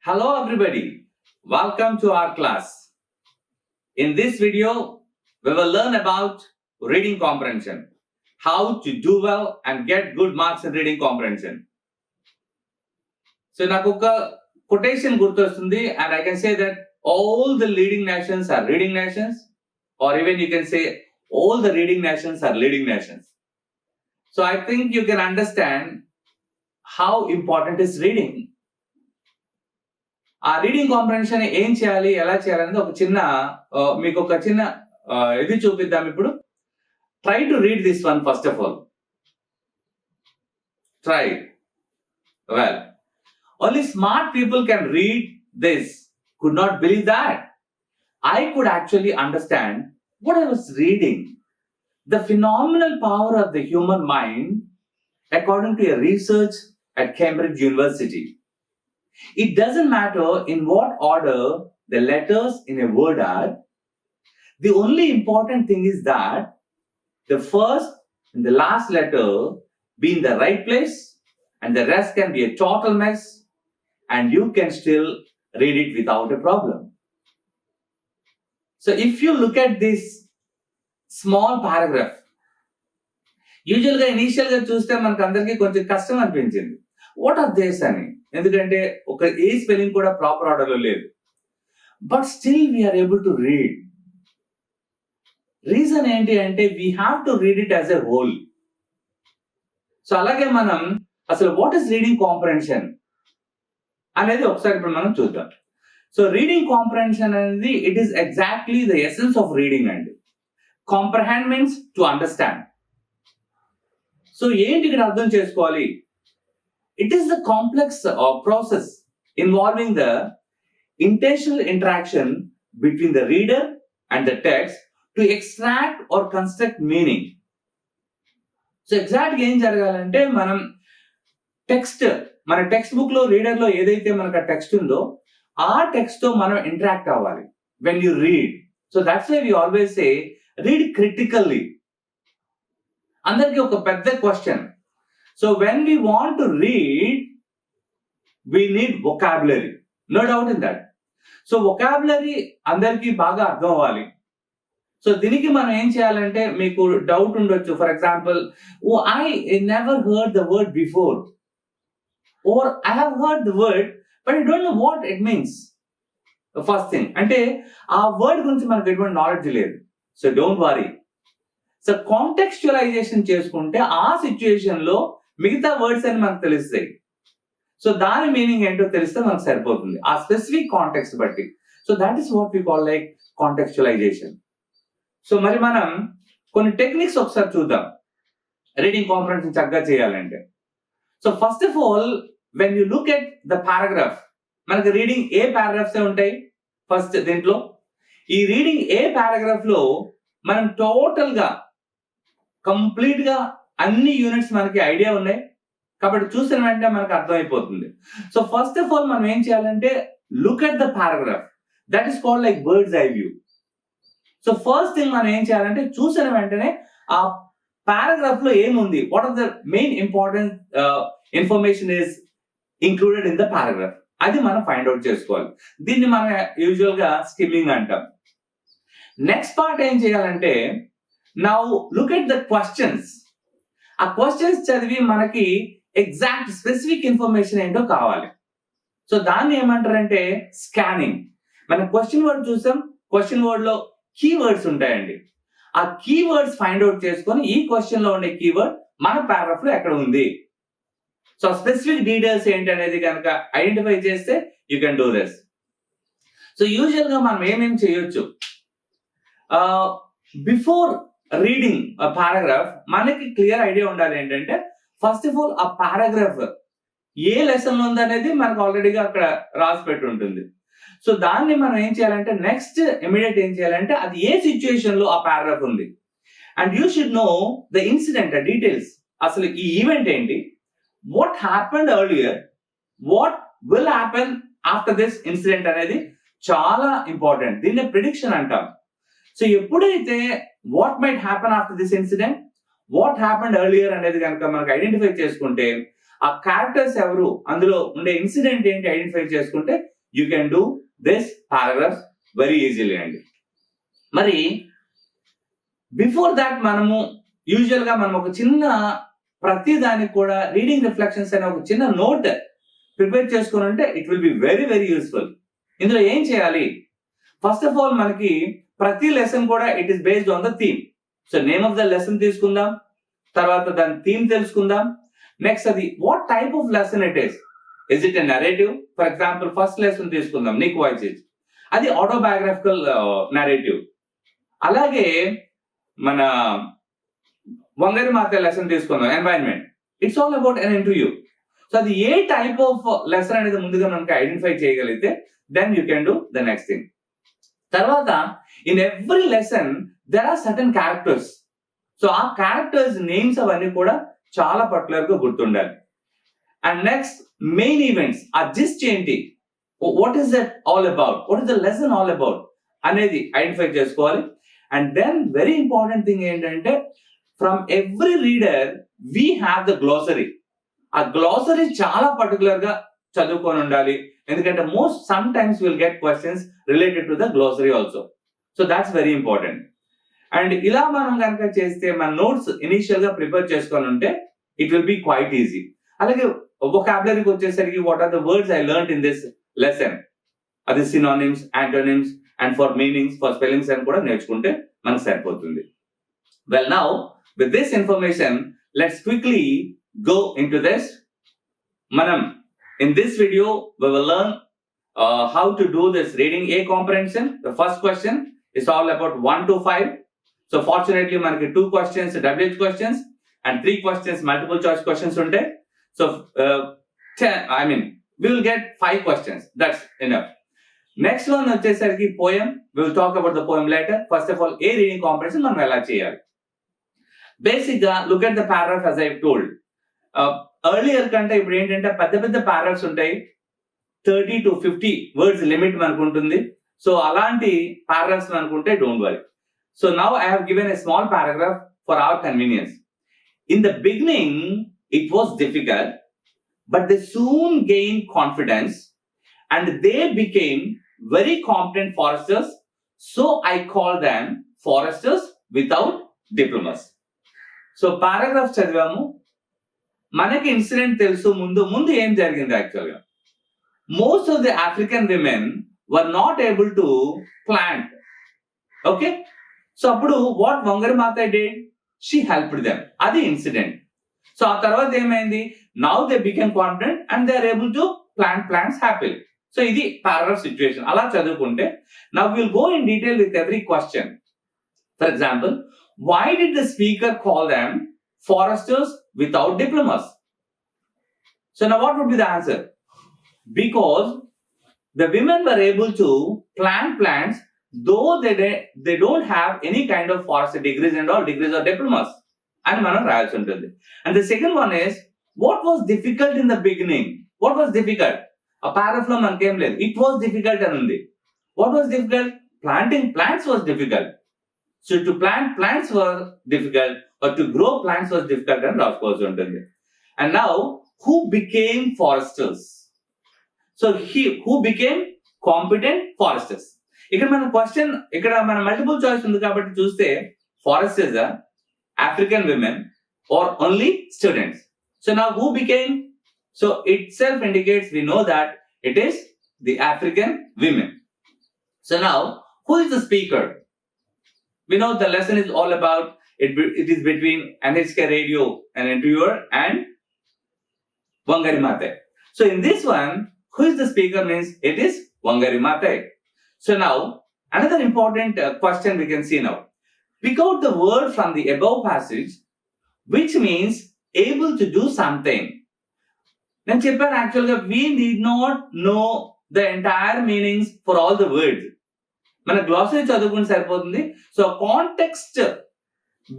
Hello everybody, welcome to our class. In this video, we will learn about reading comprehension, how to do well and get good marks in reading comprehension. So నాకు ఒక quotation గుర్తొస్తుంది and I can say that all the leading nations are reading nations, or even you can say all the reading nations are leading nations. So I think you can understand how important is reading. ఆ reading comprehension ఏం చేయాలి, ఎలా చేయాలనేది ఒక చిన్న మీకు ఒక చిన్న ఇది చూపిద్దాం ఇప్పుడు. Try to read this one first of all. Try. Well, only smart people can read this. Could not believe that. I could actually understand what I was reading. The phenomenal power of the human mind, according to a research at Cambridge University. It doesn't matter in what order the letters in a word are. The only important thing is that the first and the last letter be in the right place, and the rest can be a total mess, and you can still read it without a problem. So if you look at this small paragraph, యూజువల్గా initial గా చూస్తే మనకు అందరికీ కొంచెం కష్టం అనిపించింది. What are this అని, ఎందుకంటే ఒక ఏ స్పెల్లింగ్ కూడా ప్రాపర్ ఆర్డర్ లో లేదు. But still we are able to read. Reason ఏంటి అంటే we have to read it as a whole. So అలాగే మనం అసలు వాట్ ఈస్ రీడింగ్ కాంప్రహెన్షన్ అనేది ఒకసారి ఇప్పుడు మనం చూద్దాం. సో రీడింగ్ కాంప్రహెన్షన్ అనేది it is exactly the essence of reading అండి. Comprehend means to understand. So ఏంటి ఇక్కడ అర్థం చేసుకోవాలి? It is the complex process involving the intentional interaction between the reader and the text to extract or construct meaning. So exactly ఏం జరగాలంటే మనం మన text book లో రీడర్ లో ఏదైతే మనకు టెక్స్ట్ ఉందో ఆ టెక్స్ట్ తో మనం ఇంటరాక్ట్ అవ్వాలి when you read. So that's why we always say read critically. అందరికి ఒక పెద్ద question. So when we want to read, we need vocabulary. No doubt in that. So vocabulary అందరికి బాగా అర్థం అవ్వాలి. సో దీనికి మనం ఏం చేయాలంటే, మీకు డౌట్ ఉండొచ్చు. For example, I never heard the word before, or I have heard the word but I don't know what it means. The first thing అంటే ఆ వర్డ్ గురించి మనకు ఎటువంటి నాలెడ్జ్ లేదు. So don't worry. సో కాంటెక్స్చువలైజేషన్ చేసుకుంటే ఆ situation లో మిగతా వర్డ్స్ అని మనకు తెలుస్తాయి. సో దాని మీనింగ్ ఏంటో తెలిస్తే మనకు సరిపోతుంది ఆ స్పెసిఫిక్ కాంటెక్స్ట్ బట్టి. So that is what we call like contextualization. So మరి మనం కొన్ని టెక్నిక్స్ ఒకసారి చూద్దాం రీడింగ్ కాంప్రహెన్షన్ చక్కగా చేయాలంటే. So first of all, when you look at the paragraph, మనకి రీడింగ్ ఏ పారాగ్రాఫ్స్ ఉంటాయి ఫస్ట్ దీంట్లో. ఈ రీడింగ్ ఏ పారాగ్రాఫ్ లో మనం టోటల్ గా కంప్లీట్ గా అన్ని యూనిట్స్ మనకి ఐడియా ఉన్నాయి కాబట్టి చూసిన వెంటనే మనకు అర్థమైపోతుంది. సో ఫస్ట్ ఆఫ్ ఆల్ మనం ఏం చేయాలంటే look at the paragraph. That is called like birds eye view. So first thing మనం ఏం చేయాలంటే చూసిన వెంటనే ఆ పారాగ్రాఫ్ లో ఏముంది, what are the main important information is included in the paragraph, అది మనం ఫైండ్ అవుట్ చేసుకోవాలి. దీన్ని మనం యూజువల్ గా స్కిమ్మింగ్ అంటాం. నెక్స్ట్ పార్ట్ ఏం చేయాలంటే, now look at the questions. ఆ క్వశ్చన్స్ చదివి మనకి ఎగ్జాక్ట్ స్పెసిఫిక్ ఇన్ఫర్మేషన్ ఏంటో కావాలి. సో దాన్ని ఏమంటారంటే స్కానింగ్. మనం క్వశ్చన్ వర్డ్ చూసాం, క్వశ్చన్ వర్డ్ లో కీవర్డ్స్ ఉంటాయండి. ఆ కీవర్డ్స్ ఫైండ్ అవుట్ చేసుకొని ఈ క్వశ్చన్ లో ఉండే కీవర్డ్ మన పారాగ్రాఫ్ లో ఎక్కడ ఉంది, సో స్పెసిఫిక్ డీటెయిల్స్ ఏంటి అనేది కనుక ఐడెంటిఫై చేస్తే you can do this. So usual గా మనం ఏమేం చేయొచ్చు, బిఫోర్ రీడింగ్ పారాగ్రాఫ్ మనకి క్లియర్ ఐడియా ఉండాలి ఏంటంటే, ఫస్ట్ ఆఫ్ ఆల్ ఆ పారాగ్రాఫ్ ఏ లెసన్ లో ఉందనేది మనకు ఆల్రెడీగా అక్కడ రాసి పెట్టి ఉంటుంది. సో దాన్ని మనం ఏం చేయాలంటే నెక్స్ట్ ఇమీడియట్ ఏం చేయాలంటే అది ఏ సిచ్యుయేషన్ లో ఆ పారాగ్రాఫ్ ఉంది, and you should know the incident details. అసలు ఈ ఈవెంట్ ఏంటి, what happened earlier, what will happen after this incident అనేది చాలా ఇంపార్టెంట్. దీన్ని ప్రిడిక్షన్ అంటాం. సో ఎప్పుడైతే what might happen after this incident, what happened earlier అనేది కనుక మనకు ఐడెంటిఫై చేసుకుంటే ఆ క్యారెక్టర్స్ ఎవరు, అందులో ఉండే ఇన్సిడెంట్ ఏంటి ఐడెంటిఫై చేసుకుంటే you can do this paragraph very easily అండి. మరి బిఫోర్ దాట్ మనము యూజువల్ గా మనం ఒక చిన్న ప్రతి దానికి కూడా రీడింగ్ రిఫ్లెక్షన్స్ అనే ఒక చిన్న నోట్ ప్రిపేర్ చేసుకుని ఉంటే it will be very very useful. ఇందులో ఏం చేయాలి, ఫస్ట్ ఆఫ్ ఆల్ మనకి ప్రతి లెసన్ కూడా it is based on the theme. So name of the lesson తీసుకుందాం, తర్వాత దాని థీమ్ తెలుసుకుందాం. నెక్స్ట్ అది what type of lesson it is. Is it a narrative? For example first lesson తీసుకుందాం, Nick వాయిసేజ్, అది ఆటోబయోగ్రఫికల్ నరేటివ్. అలాగే మన వంగరి మాత లెసన్ తీసుకుందాం, environment, it's all about an interview. So అది ఏ టైప్ ఆఫ్ లెసన్ అనేది ముందుగా మనకి ఐడెంటిఫై చేయగలిగితే then you can do the next thing. తర్వాత in every lesson there are certain characters. So ఆ క్యారెక్టర్స్ నేమ్స్ అవన్నీ కూడా చాలా పర్టికులర్ గా గుర్తుండాలి. అండ్ నెక్స్ట్ మెయిన్ ఈవెంట్స్, ఆ జిస్ట్ ఏంటి, what is that all about, what is the lesson all about అనేది ఐడెంటిఫై చేసుకోవాలి. And then very important thing ఏంటంటే from every reader we have the glossary. ఆ గ్లోసరీ చాలా particular గా చదువుకొని ఉండాలి, ఎందుకంటే most some times will get questions related to the glossary also. So that's very important. And ఇలా మనం కనుక చేస్తే మన నోట్స్ ఇనిషియల్ గా ప్రిపేర్ చేసుకొని ఉంటే it will be quite easy. అలాగే వొకాబులరీకి వచ్చేసరికి what are the words I learned in this lesson, అది synonyms, antonyms and for meanings, for spellings అని కూడా నేర్చుకుంటే మనకు సరిపోతుంది. Well now with this information let's quickly go into this. Manam, in this video we will learn how to do this reading A comprehension. The first question is all about 1 to 5. So fortunately manaki 2 questions WH questions and 3 questions multiple choice questions unte. So we will get 5 questions, that's enough. Next one vachesariki poem, we will talk about the poem later. First of all A reading comprehension manam ela cheyali. Basic ga look at the paragraph as I have told. Earlier కంటే ఇప్పుడు ఏంటంటే పెద్ద పెద్ద paragraphs ఉంటాయి, 30 to 50 words limit మనకు ఉంటుంది. So అలాంటి paragraphs అనుకుంటే don't worry. So now I have given a small paragraph for hour convenience. In the beginning it was difficult but they soon gain confidence and they became very competent foresters. So I call them foresters without diplomas. So paragraph చదివాము, మనకి incident తెలుసు. ముందు ఏం జరిగింది actual గా, most of the African women were not able to plant. Okay, so అప్పుడు what Vangari Mata did, she helped them, అది incident. So ఆ తర్వాత ఏమైంది, now they became confident and they are able to plant plants happily. So ఇది paragraph situation. అలా చదువుకుంటే now will go in detail with every question. For example, why did the speaker call them foresters without diplomas? So now what would be the answer? Because the women were able to plant plants though they don't have any kind of forestry degrees and all degrees or diplomas. And manam rayalsi untundi. And the second one is, what was difficult in the beginning? What was difficult? A paragraph lo manake em ledhu, it was difficult అని ఉంది. What was difficult? Planting plants was difficult. So to plant plants was difficult, or to grow plants was difficult and రాసుకోవాల్సి ఉంటుంది. And now who became foresters? So who became competent foresters? ఇక్కడ మన question, ఇక్కడ మన multiple choice ఉంది కాబట్టి చూస్తే foresters are African women or only students. So now who became? So itself indicates we know that it is the African women. So now who is the speaker? We know the lesson is all about it is between NHK radio, an interviewer, and Wangari Maathai. So in this one, who is the speaker means it is Wangari Maathai. So now another important question we can see now. Pick out the word from the above passage which means able to do something. Then cheppan actually we need not know the entire meanings for all the words. మన glossary చదువుకుని సరిపోతుంది. So context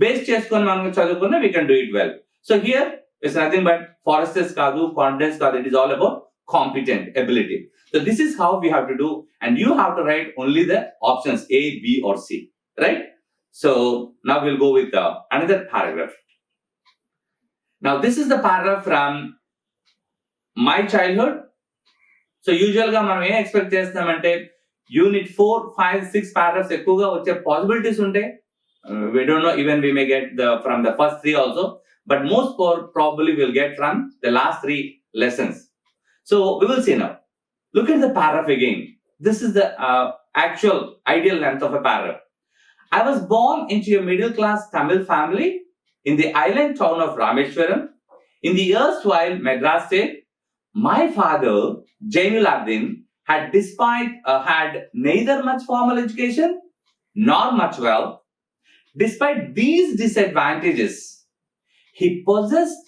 base చేసుకొని మనం చదువుకున్న we can do it well. So here it's nothing but foresters కాదు, confidence కాదు, it is all about competent ability. So this is how we have to do and you have to right only the options A, B or C, right? So now will go with another paragraph. Now this is the paragraph from my childhood. So usual గా మనం ఏం expect చేస్తామంటే unit 4, 5, 6 paragraphs ఎక్కువగా వచ్చే possibilities ఉంటాయి. We don't know, even we may get from the first 3 also, but most probably we'll get from the last 3 lessons. So we will see now. Look at the paragraph again. This is the actual ideal length of a paragraph. I was born into a middle class Tamil family in the island town of Rameshwaram in the erstwhile Madras state. My father, Jainuladin, had neither much formal education nor much wealth. Despite these disadvantages, he possessed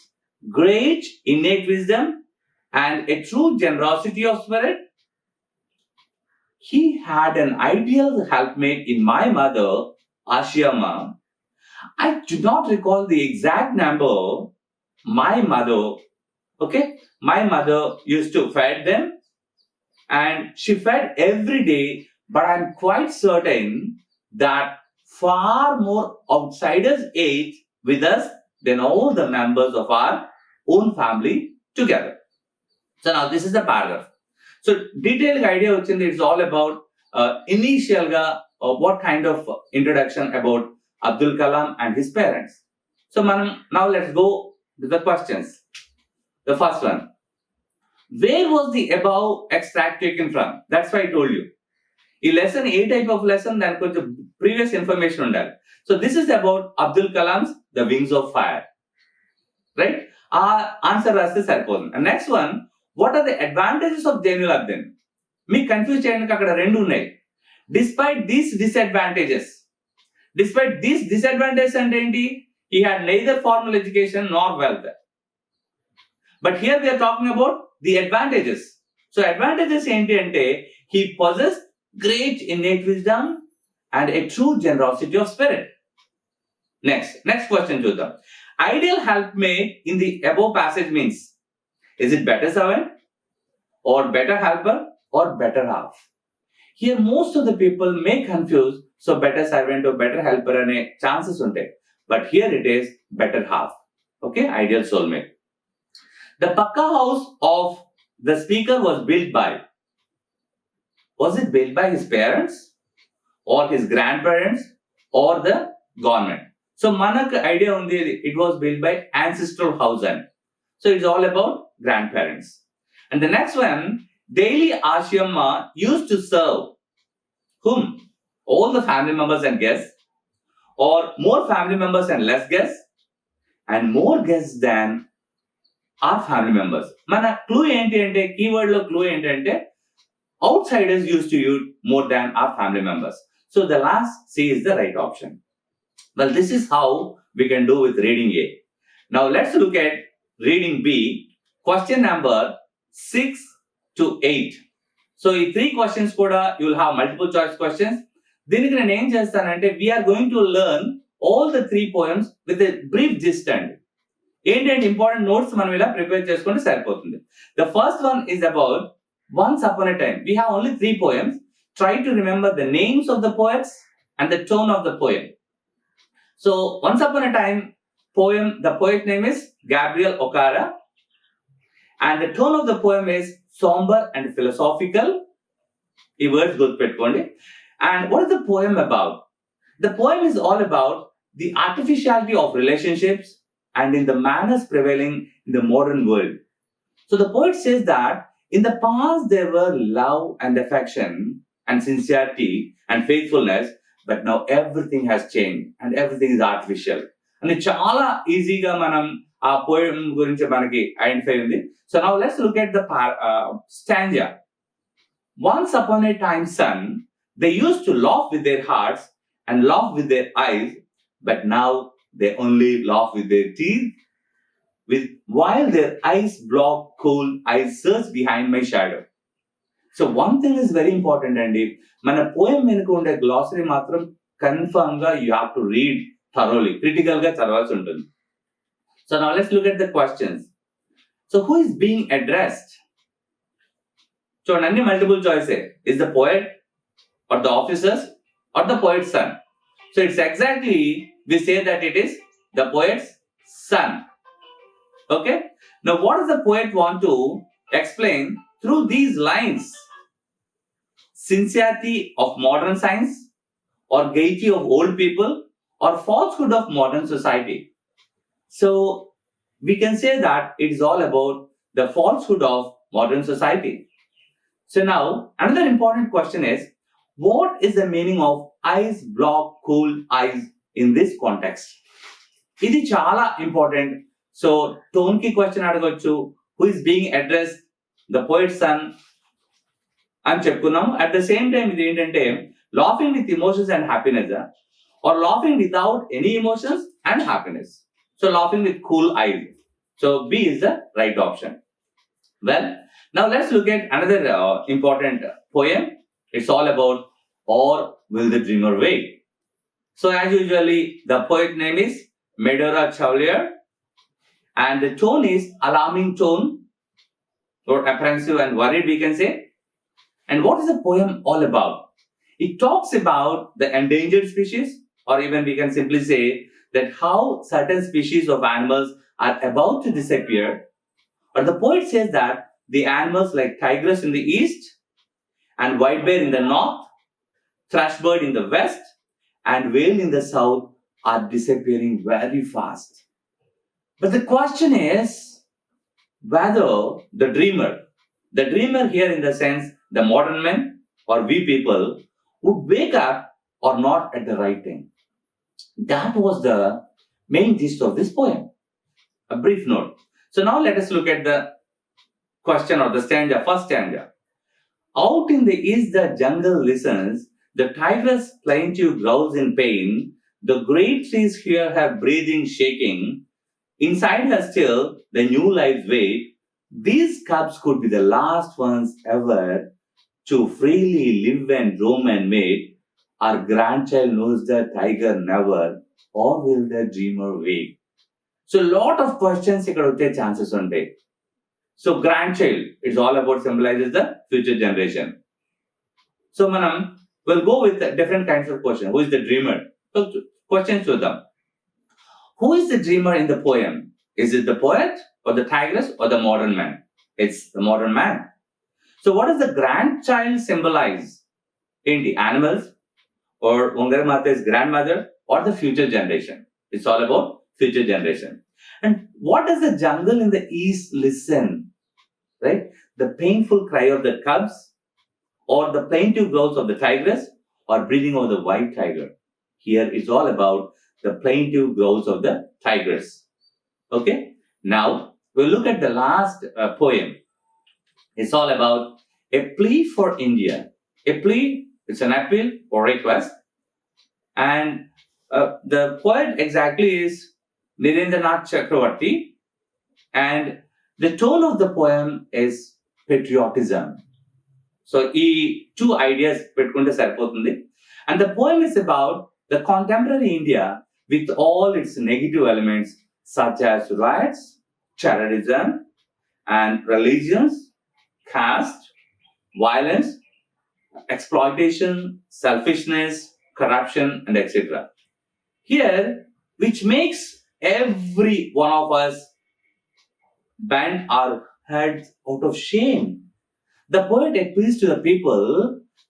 great innate wisdom and a true generosity of spirit. He had an ideal helpmate in my mother, Ashiyama. I do not recall the exact number. My mother used to feed them, and she fed every day, but I'm quite certain that far more outsiders ate with us than all the members of our own family together. So now this is the paragraph. So detailed idea వచ్చింది. It's all about initial ga what kind of introduction about Abdul Kalam and his parents. So now let's go to the questions. The first one, where was the above extract taken from? That's why I told you. ఈ lesson a type of lesson, దానికి కొంచెం previous information ఉండాలి. So this is about Abdul Kalam's the wings of fire, right? ఆ answer రాస్తే సరిపోతుంది. And next one, what are the advantages of Jainulabdeen? మీకు confuse చేయడానికి అక్కడ 2 ఉన్నాయి. Despite these disadvantages. అంటే ఏంటి? He had neither formal education nor wealth. But here we are talking about the advantages. So advantages ఏంటి అంటే he possessed great innate wisdom and a true generosity of spirit. Next question చూద్దాం. Ideal helpmate in the above passage means, is it better servant or better helper or better half? Here most of the people may confuse, so better servant or better helper ane chances ఉంటాయి. But here it is better half. Okay, ideal soulmate. The Pakka house of the speaker was built by, was it built by his parents or his grandparents or the government? So manak idea undi, it was built by ancestral house. So it's all about grandparents. And the next one, daily Ashiyamma used to serve whom? All the family members and guests, or more family members and less guests, and more guests than our family members. Mana clue enti ante, keyword lo clue enti ante outsiders used to eat more than our family members. So the last C is the right option. Well, this is how we can do with reading A. Now let's look at reading B. Question number 6 to 8. So ఈ 3 questions కూడా you will have multiple choice questions. దీనికి నేను ఏం చేస్తానంటే we are going to learn all the 3 poems with a brief gist అండి. ఏంటంటే important notes మనం ఇలా ప్రిపేర్ చేసుకుంటే సరిపోతుంది. The first one is about once upon a time. We have only 3 poems. Try to remember the names of the poets and the tone of the poem. So, once upon a time poem, the poet name is Gabriel Okara, and the tone of the poem is somber and philosophical. Ee words gurtupettukondi. And what is the poem about? The poem is all about the artificiality of relationships and in the manners prevailing in the modern world. So the poet says that in the past there were love and affection and sincerity and faithfulness, but now everything has changed and everything is artificial. And చాలా ఈజీగా మనం ఆ poem గురించి మనకి identify ఉంది. So now let's look at the stanza. Once upon a time, son, they used to laugh with their hearts and laugh with their eyes, but now they only laugh with their teeth. While their eyes block cold, I search behind my shadow. So one thing is very important, Andy. Mana poem venuka unde glossary matram confirm ga you have to read thoroughly, critical ga chadavalsi untundi. So now let's look at the questions. So who is being addressed? So nanni multiple choices. Is the poet or the officers or the poet's son? So it's exactly, we say that it is the poet's son. Okay, now what does the poet want to explain through these lines sincerity of modern science, or gaiety of old people, or falsehood of modern society. So we can say that it is all about the falsehood of modern society. So now another important question is, what is the meaning of ice block cool ice in this context? ఇది చాలా important. So tone కి question అడగొచ్చు, who is being address the poet son అని చెప్పుకున్నాము. At the same time ఇది ఏంటంటే laughing with emotions and happiness, or laughing without any emotions and happiness. So laughing with cool eyes. So B is the right option. Well, now let's look at another important poem. It's all about Or Will the Dreamer Wake? So as usually, the poet name is Medora Chaulier, and the tone is alarming tone, or apprehensive and worried, we can say. And what is the poem all about? It talks about the endangered species, or even we can simply say that how certain species of animals are about to disappear. But the poet says that the animals like tigress in the east, and white bear in the north, thrush bird in the west, and whale in the south are disappearing very fast. But the question is whether the dreamer here in the sense the modern men or we people, would wake up or not at the right time. That was the main gist of this poem. A brief note. So now let us look at the question or the stanza, first stanza. Out in the east the jungle listens, the tigress plaintive growls in pain, the great trees hear her breathing shaking, inside her still the new lives wait, these cubs could be the last ones ever to freely live and roam and mate, our grandchild knows the tiger never, or will the dreamer wake? So lot of questions ఇక్కడ వచ్చే chances ఉంటాయి. So grandchild it's all about symbolizes the future generation. So మనం will go with different kinds of question. Who is the dreamer? So questions చూద్దాం. Who is the dreamer in the poem? Is it the poet or the tigress or the modern man? It's the modern man. So what is the grandchild symbolize? ఏంటి? Animals, or ఉంగర మాత is grandmother, or the future generation? It's all about future generation. And what does the jungle in the east listen? Right? The painful cry of the cubs, or the plaintive growls of the tigress, or breathing of the white tiger? Here is all about the plaintive growls of the tigress. Okay? Now, we'll look at the last poem. It's all about a plea for India. A plea, it's an appeal or request. And the poet exactly is Nirendranath Chakravarti, and the tone of the poem is patriotism. So, ee two ideas pettukunte saripotundi. And the poem is about the contemporary India with all its negative elements such as riots, terrorism, and religions, caste, violence, exploitation, selfishness, corruption, and etc. Here, which makes every one of us bend our heads out of shame. The poet appeals to the people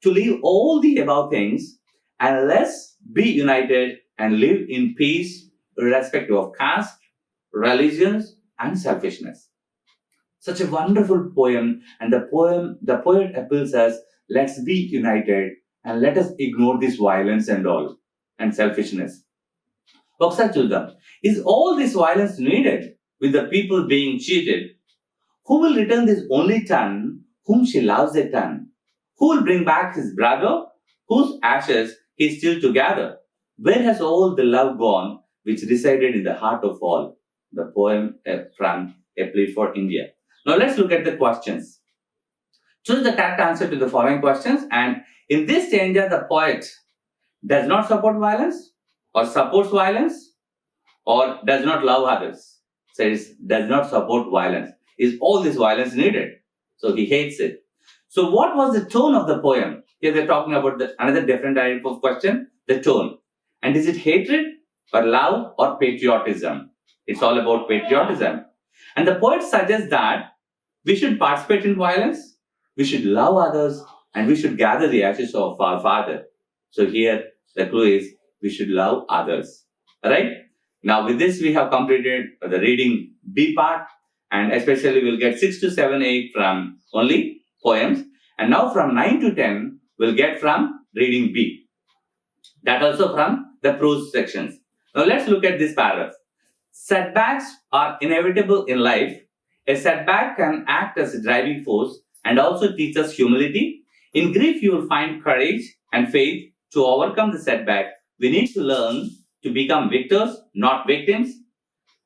to leave all the above things and let's be united and live in peace irrespective of caste, religions, and selfishness. Such a wonderful poem, and the poet appeals us, let's be united and let us ignore this violence and all, and selfishness. ఒకసారి చూద్దాం. Is all this violence needed with the people being cheated? Who will return this only son whom she loves a ton? Who will bring back his brother whose ashes he still to gather? Where has all the love gone which resided in the heart of all? The poem from A Plea for India. Now let's look at the questions. Choose the correct answer to the following questions, and in this stanza the poet does not support violence, or supports violence, or does not love others. Says does not support violence. Is all this violence needed? So he hates it. So what was the tone of the poem? Here they're talking about another different type of question, the tone. And is it hatred, or love, or patriotism? It's all about patriotism. And the poet suggests that We should participate in violence, we should love others, and we should gather the ashes of our father. So here the clue is we should love others. Alright? Now with this we have completed the reading B part, and especially we'll get 6 to 7, 8 from only poems, and now from 9 to 10 we'll get from reading B. That also from the prose sections. Now let's look at this paragraph. Setbacks are inevitable in life. A setback can act as a driving force and also teach us humility. In grief, you will find courage and faith to overcome the setback. We need to learn to become victors, not victims.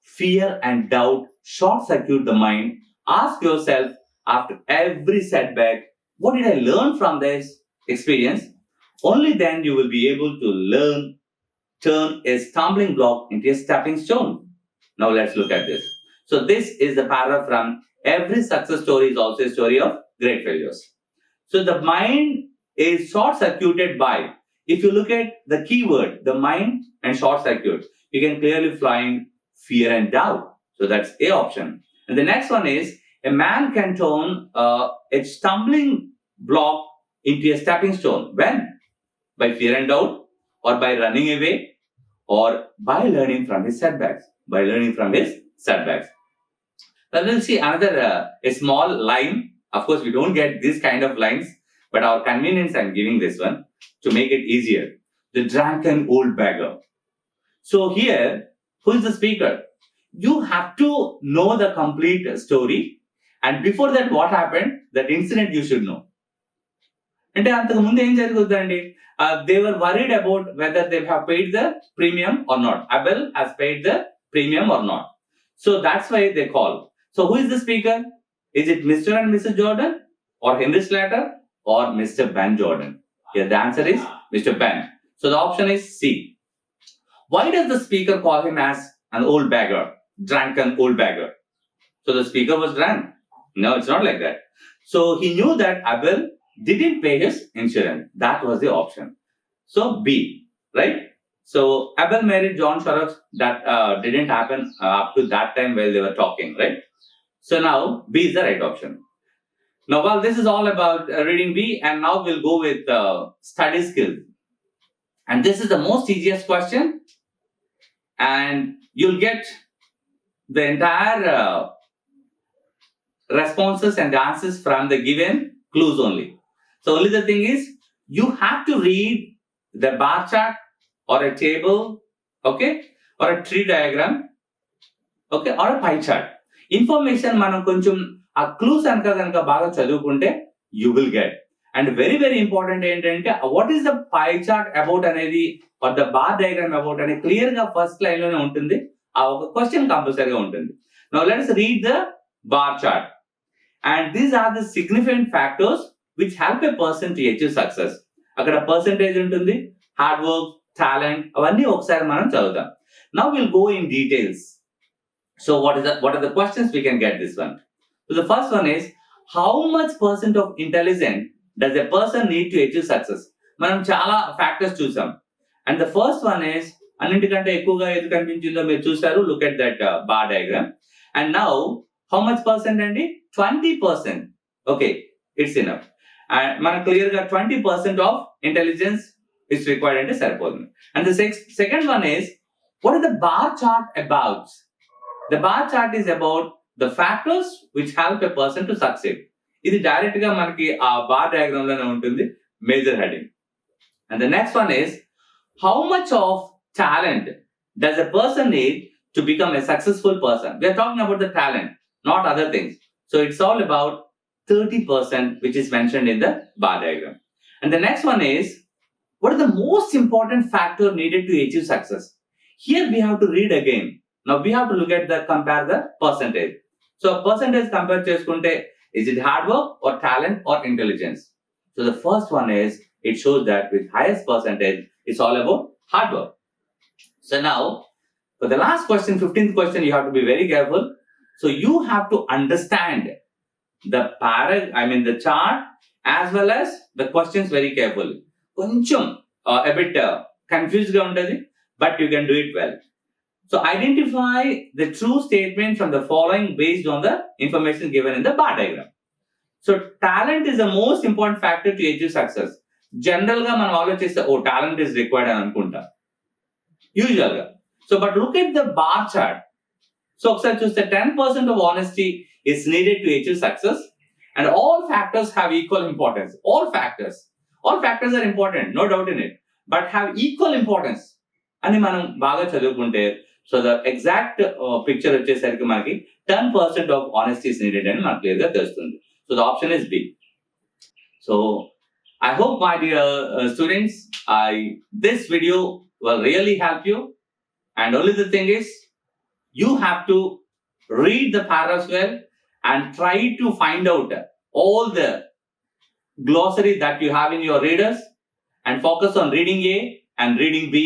Fear and doubt short circuit the mind. Ask yourself after every setback, what did I learn from this experience? Only then you will be able to learn, turn a stumbling block into a stepping stone. Now let's look at this. So this is the paragraph from every success story is also a story of great failures. So the mind is short circuited by, if you look at the keyword, the mind and short circuit, you can clearly find fear and doubt. So that's A option. And the next one is a man can turn a stumbling block into a stepping stone. When? By fear and doubt, or by running away, or by learning from his setbacks. By learning from his setbacks. Now we'll see another a small line. Of course, we don't get this kind of lines, but our convenience, I'm giving this one to make it easier. The drunken old beggar. So here, who is the speaker? You have to know the complete story, and before that, what happened? That incident you should know. అంటే అంతకు ముందు ఏం జరుగుతుందండి? They were worried about whether they have paid the premium or not. Abel has paid the premium or not. So that's why they call. So who is the speaker? Is it Mr. and Mrs. Jordan, or Henry Slater, or Mr. Ben Jordan? Here the answer is Mr. Ben. So the option is C. Why does the speaker call him as an old beggar, drunken old beggar? So the speaker was drunk? No, it's not like that. So he knew that Abel didn't pay his insurance. That was the option. So B, right? So Abel married John Sharrock. That didn't happen up to that time while they were talking, right? So now B is the right option. Now, well, this is all about reading B, and now we'll go with study skills. And this is the most easiest question, and you'll get the entire responses and the answers from the given clues only. So only the thing is, you have to read the bar chart or a table, okay, or a tree diagram, okay, or a pie chart. Information మనం కొంచెం ఆ clues కనుక బాగా చదువుకుంటే you will get. And very very important ఏంటంటే what is the pie chart about అనేది or the bar diagram about అనేది clear గా ఫస్ట్ లైన్ లోనే ఉంటుంది. ఆ ఒక క్వశ్చన్ కంపల్సరీగా ఉంటుంది. Now let us read the bar chart. And these are the significant factors which help a person to achieve success. అక్కడ పర్సంటేజ్ ఉంటుంది, హార్డ్ వర్క్, టాలెంట్, అవన్నీ ఒకసారి మనం చదువుతాం. Now we'll go in details. So what are the questions we can get this one? So the first one is, how much percent of intelligence does a person need to achieve success? మనం చాలా factors చూసాం. And the first one is, అన్నింటికంటే ఎక్కువగా ఏది కనిపించిందో మీరు చూసారు. Look at that bar diagram. And now how much percent అండి? 20%. Okay, it's enough. And మనకు క్లియర్ గా 20% of intelligence is required అంటే సరిపోతుంది. And the second one is, what is the bar chart about? The bar chart is about the factors which help a person to succeed. ఇది direct గా మనకి ఆ bar diagram లోనే ఉంటుంది, major heading. And the next one is, how much of talent does a person need to become a successful person? We are talking about the talent, not other things. So it's all about 30%, which is mentioned in the bar diagram. And the next one is, what is the most important factor needed to achieve success? Here we have to read again. Now we have to look at compare the percentage. So percentage compare cheskunte, is it hard work or talent or intelligence? So the first one is, it shows that with highest percentage, it's all about hard work. So now, for the last question, 15th question, you have to be very careful. So you have to understand the the chart as well as the questions very carefully. కొంచెం a bit confused గా ఉంటుంది, but you can do it well. So identify the true statement from the following based on the information given in the bar diagram. So talent is the most important factor to achieve success. General గా మనం ఆలోచిస్తే talent is required అని అనుకుంటాం usual గా. So but look at the bar chart. So ఒకసారి చూస్తే 10% of honesty is needed to achieve success and all factors have equal importance. All factors are important, no doubt in it, but have equal importance అని మనం బాగా చదువుకుంటే so the exact picture వచ్చేసరికి మనకి 10% of honesty is needed అని మనకు clear గా తెలుస్తుంది. So the option is B. So I hope, my dear students, this video will really help you. And only the thing is, you have to read the paragraphs well and try to find out all the glossary that you have in your readers and focus on reading A and reading B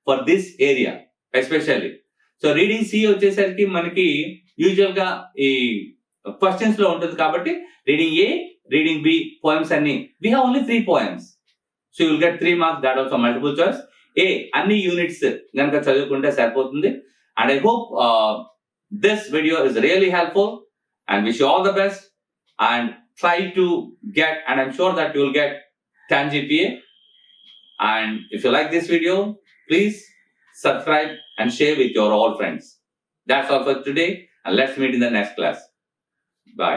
for this area especially. So reading C వచ్చేసరికి మనకి usual గా ఈ questions లో ఉంటుంది కాబట్టి reading A, reading B poems అన్ని we have only 3 poems. So you will get 3 marks, that also multiple choice. A అన్ని units గనక చదువుకుంటే సరిపోతుంది. And I hope this video is really helpful and wish you all the best and try to get, and I'm sure that you will get 10 GPA. And if you like this video, please subscribe and share with your all friends. That's all for today, and let's meet in the next class. Bye.